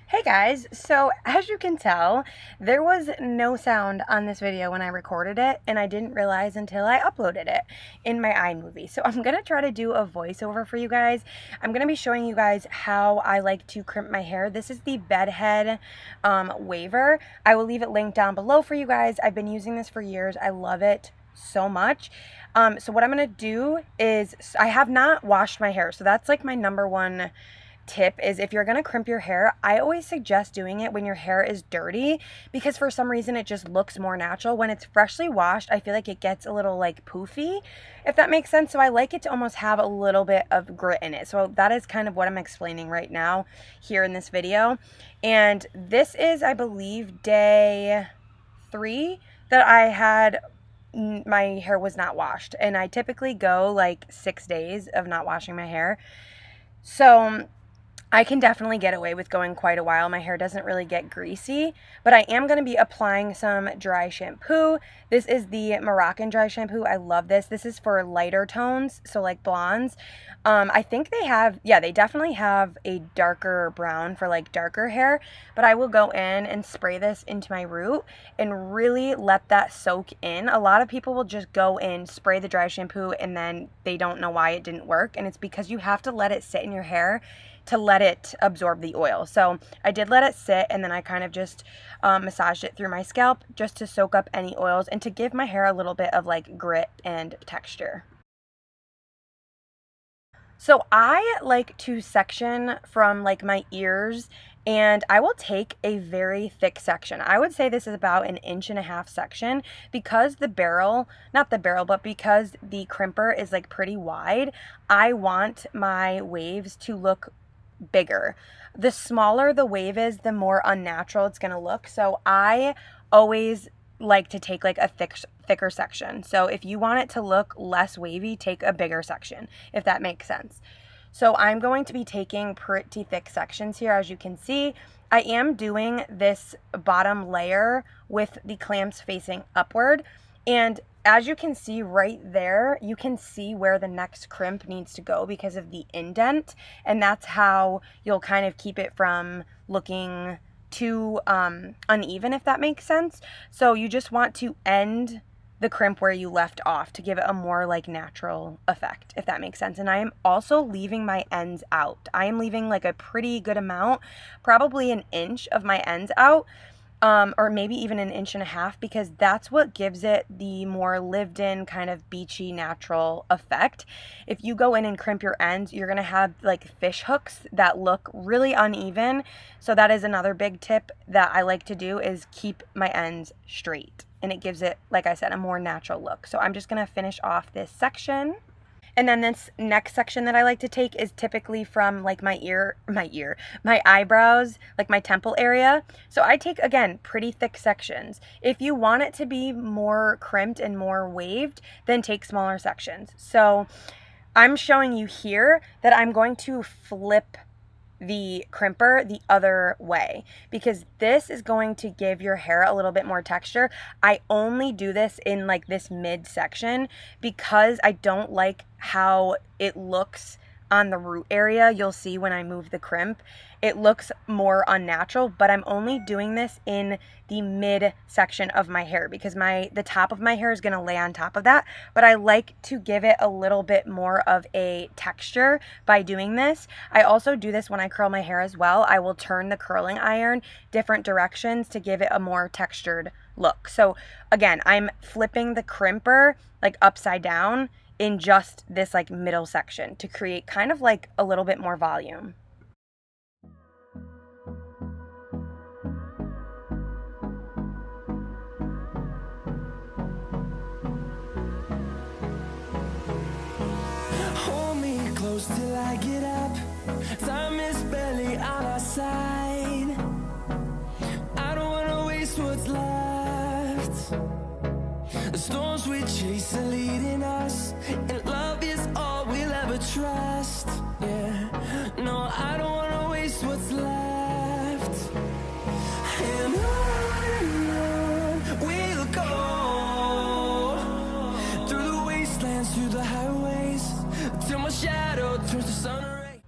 Hey guys, so as you can tell, there was no sound on this video when I recorded it, and I didn't realize until I uploaded it in my iMovie. So I'm gonna try to do a voiceover for you guys. I'm gonna be showing you guys how I like to crimp my hair. This is the bedhead waver. I will leave it linked down below for you guys. I've been using this for years. I love it so much. So what I'm gonna do is, I have not washed my hair, so that's like my number one tip is if you're going to crimp your hair, I always suggest doing it when your hair is dirty because for some reason it just looks more natural. When it's freshly washed, I feel like it gets a little like poofy, if that makes sense. So I like it to almost have a little bit of grit in it. So that is kind of what I'm explaining right now here in this video. And this is, I believe, day 3 that I had my hair was not washed, and I typically go like 6 days of not washing my hair. So I can definitely get away with going quite a while. My hair doesn't really get greasy, but I am going to be applying some dry shampoo. This is the Moroccan dry shampoo. I love this. This is for lighter tones, so like blondes. I think they have, yeah, they definitely have a darker brown for like darker hair, but I will go in and spray this into my root and really let that soak in. A lot of people will just go in, spray the dry shampoo, and then they don't know why it didn't work, and it's because you have to let it sit in your hair to let it absorb the oil. So I did let it sit, and then I kind of just massaged it through my scalp just to soak up any oils and to give my hair a little bit of like grit and texture. So I like to section from like my ears, and I will take a very thick section. I would say this is about 1.5 inch section because the barrel, not the barrel, but because the crimper is like pretty wide, I want my waves to look bigger. The smaller the wave is, the more unnatural it's gonna look. So I always like to take like a thicker section. So if you want it to look less wavy, take a bigger section, if that makes sense. So I'm going to be taking pretty thick sections here. As you can see, I am doing this bottom layer with the clamps facing upward, and as you can see right there, you can see where the next crimp needs to go because of the indent, and that's how you'll kind of keep it from looking too uneven, if that makes sense. So you just want to end the crimp where you left off to give it a more like natural effect, if that makes sense. And I am also leaving my ends out. I am leaving like a pretty good amount, probably 1 inch of my ends out, or maybe even 1.5 inches, because that's what gives it the more lived in kind of beachy natural effect. If you go in and crimp your ends, you're gonna have like fish hooks that look really uneven. So that is another big tip that I like to do, is keep my ends straight, and it gives it, like I said, a more natural look. So I'm just gonna finish off this section. And then this next section that I like to take is typically from like my eyebrows, like my temple area. So I take, again, pretty thick sections. If you want it to be more crimped and more waved, then take smaller sections. So I'm showing you here that I'm going to flip the crimper the other way because this is going to give your hair a little bit more texture. I only do this in like this mid section because I don't like how it looks on the root area. You'll see when I move the crimp, it looks more unnatural, but I'm only doing this in the mid section of my hair because the top of my hair is going to lay on top of that, but I like to give it a little bit more of a texture by doing this. I also do this when I curl my hair as well. I will turn the curling iron different directions to give it a more textured look. So again, I'm flipping the crimper like upside down in just this like middle section to create kind of like a little bit more volume. Hold me close till I get up. Time is barely on our side. I don't wanna waste what's left. The storms we chase are leading us, and love is all we'll ever trust. Yeah, no, I don't wanna waste what's left. And on we'll go, through the wastelands, through the highways, till my shadow turns to sun rays.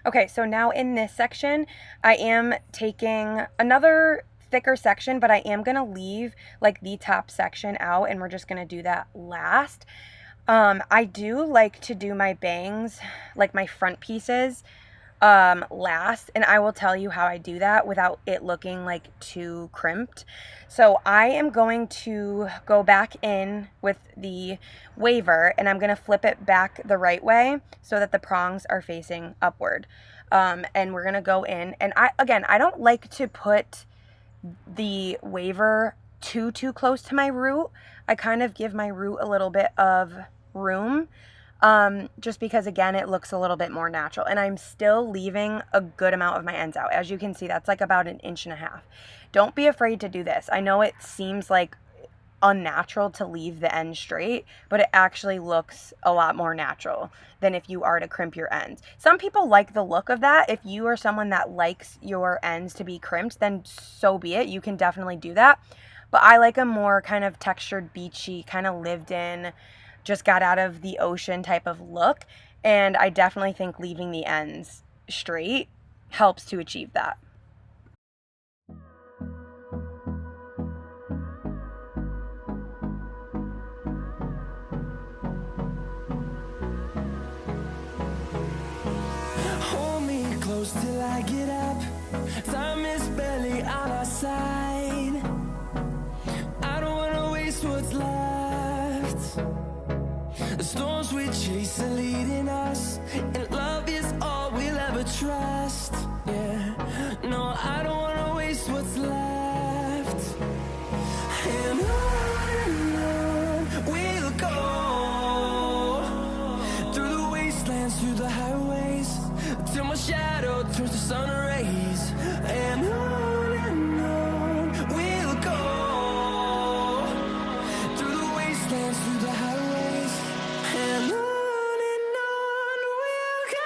Okay, so now in this section, I am taking another thicker section, but I am going to leave like the top section out, and we're just going to do that last. I do like to do my bangs, like my front pieces, last, and I will tell you how I do that without it looking like too crimped. So I am going to go back in with the waver, and I'm going to flip it back the right way so that the prongs are facing upward. And we're going to go in, and I don't like to put the waver too close to my root. I kind of give my root a little bit of room, just because again it looks a little bit more natural, and I'm still leaving a good amount of my ends out. As you can see, that's like about 1.5 inches. Don't be afraid to do this. I know it seems like unnatural to leave the ends straight, but it actually looks a lot more natural than if you are to crimp your ends. Some people like the look of that. If you are someone that likes your ends to be crimped, then so be it. You can definitely do that. But I like a more kind of textured, beachy, kind of lived in, just got out of the ocean type of look. And I definitely think leaving the ends straight helps to achieve that. Hold me close till I get up. Time is barely on our side. I don't wanna waste what's left. The storms we chase are leading us, and love is all we'll ever trust. Yeah, no, I don't wanna waste what's left. And on we'll go, through the wastelands, through the highways, till my shadow turns to sun rays. And on we'll go, through the wastelands, through the highways, and on we'll go.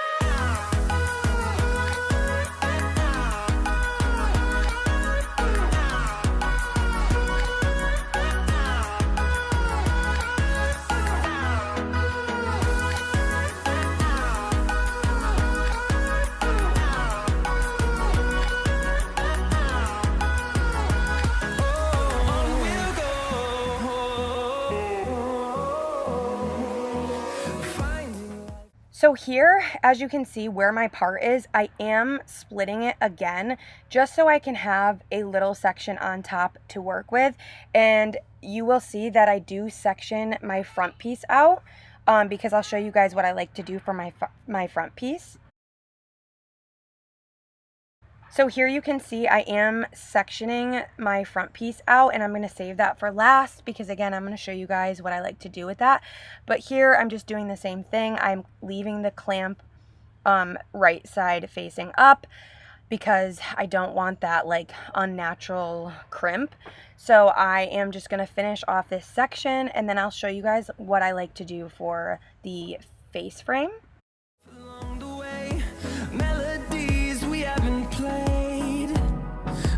So here, as you can see where my part is, I am splitting it again just so I can have a little section on top to work with. And you will see that I do section my front piece out, because I'll show you guys what I like to do for my front piece. So here you can see I am sectioning my front piece out, and I'm going to save that for last because again I'm going to show you guys what I like to do with that. But here I'm just doing the same thing. I'm leaving the clamp right side facing up because I don't want that like unnatural crimp. So I am just going to finish off this section, and then I'll show you guys what I like to do for the face frame. Along the way, melodies we haven't played.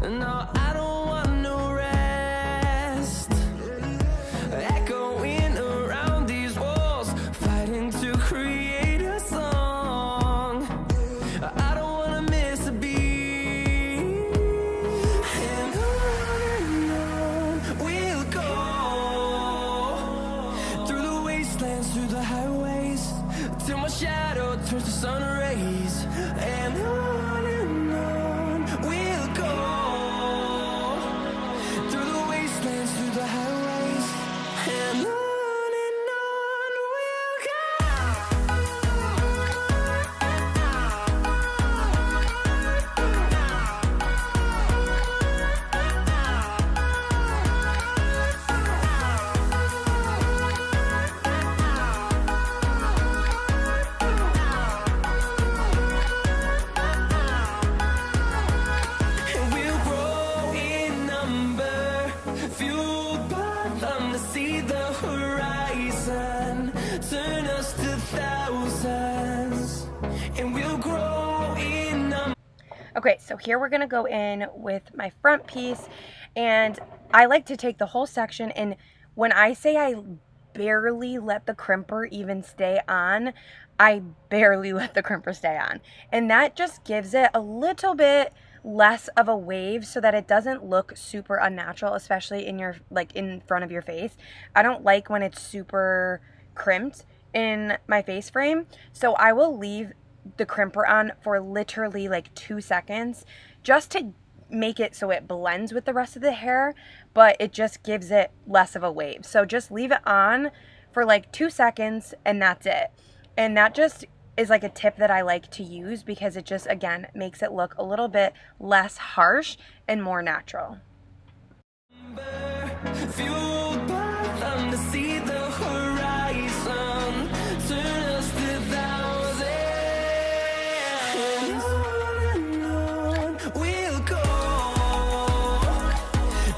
No, I don't want no rest. Echoing around these walls, fighting to create a song. I don't wanna miss a beat. And on we'll go, through the wastelands, through the highways, till my shadow turns to sun rays. And on we'll go, through the wastelands, through the highways, and on we'll go. And we'll grow in number, fueled by them to see the horizon, turn us to thousands. And we'll grow in number. Okay, so here we're gonna go in with my front piece, and I like to take the whole section, and when I say I barely let the crimper even stay on, I barely let the crimper stay on. And that just gives it a little bit less of a wave so that it doesn't look super unnatural, especially in your, like, in front of your face. I don't like when it's super crimped in my face frame, so I will leave the crimper on for literally like 2 seconds just to make it so it blends with the rest of the hair, but it just gives it less of a wave. So just leave it on for like 2 seconds and that's it. And that just is like a tip that I like to use because it just, again, makes it look a little bit less harsh and more natural. Fueled by them to see the horizon, turn us to thousands. And on we'll go,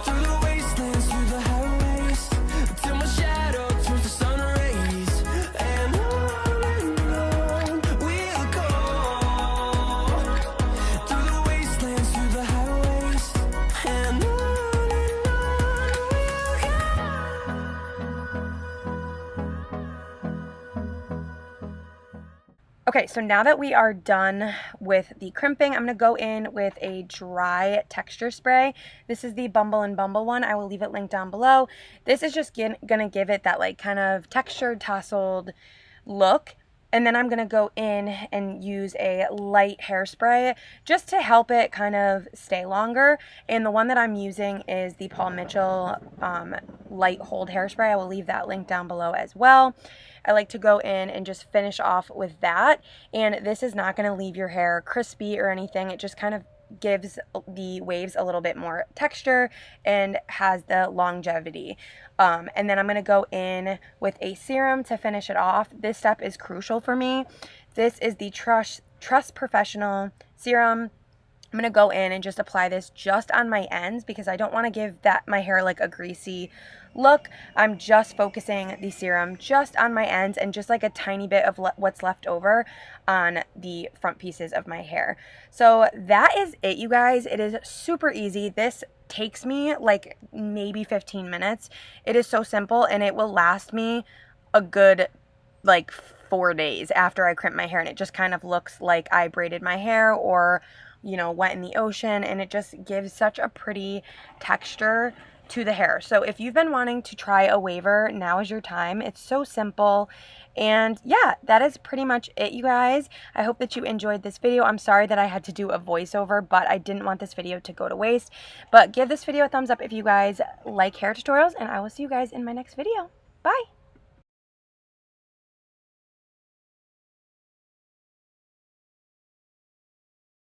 through the wastelands, through the highways, till my shadow turns to sun rays. And on we'll go, through the wastelands, through the highways, and on. Okay, so now that we are done with the crimping, I'm going to go in with a dry texture spray. This is the Bumble and Bumble one. I will leave it linked down below. This is just going to give it that like kind of textured, tasseled look. And then I'm going to go in and use a light hairspray just to help it kind of stay longer. And the one that I'm using is the Mitchel light hold hairspray. I will leave that link down below as well. I like to go in and just finish off with that. And this is not going to leave your hair crispy or anything. It just kind of gives the waves a little bit more texture and has the longevity. And then I'm going to go in with a serum to finish it off. This step is crucial for me. This is the Trust Professional Serum. I'm going to go in and just apply this just on my ends because I don't want to give my hair like a greasy look. I'm just focusing the serum just on my ends and just like a tiny bit of what's left over on the front pieces of my hair. So that is it, you guys. It is super easy. This takes me like maybe 15 minutes. It is so simple and it will last me a good like 4 days after I crimp my hair, and it just kind of looks like I braided my hair or, you know, went in the ocean, and it just gives such a pretty texture to the hair. So if you've been wanting to try a waver, now is your time. It's so simple. And yeah, that is pretty much it, you guys. I hope that you enjoyed this video. I'm sorry that I had to do a voiceover, but I didn't want this video to go to waste. But give this video a thumbs up if you guys like hair tutorials, and I will see you guys in my next video. Bye!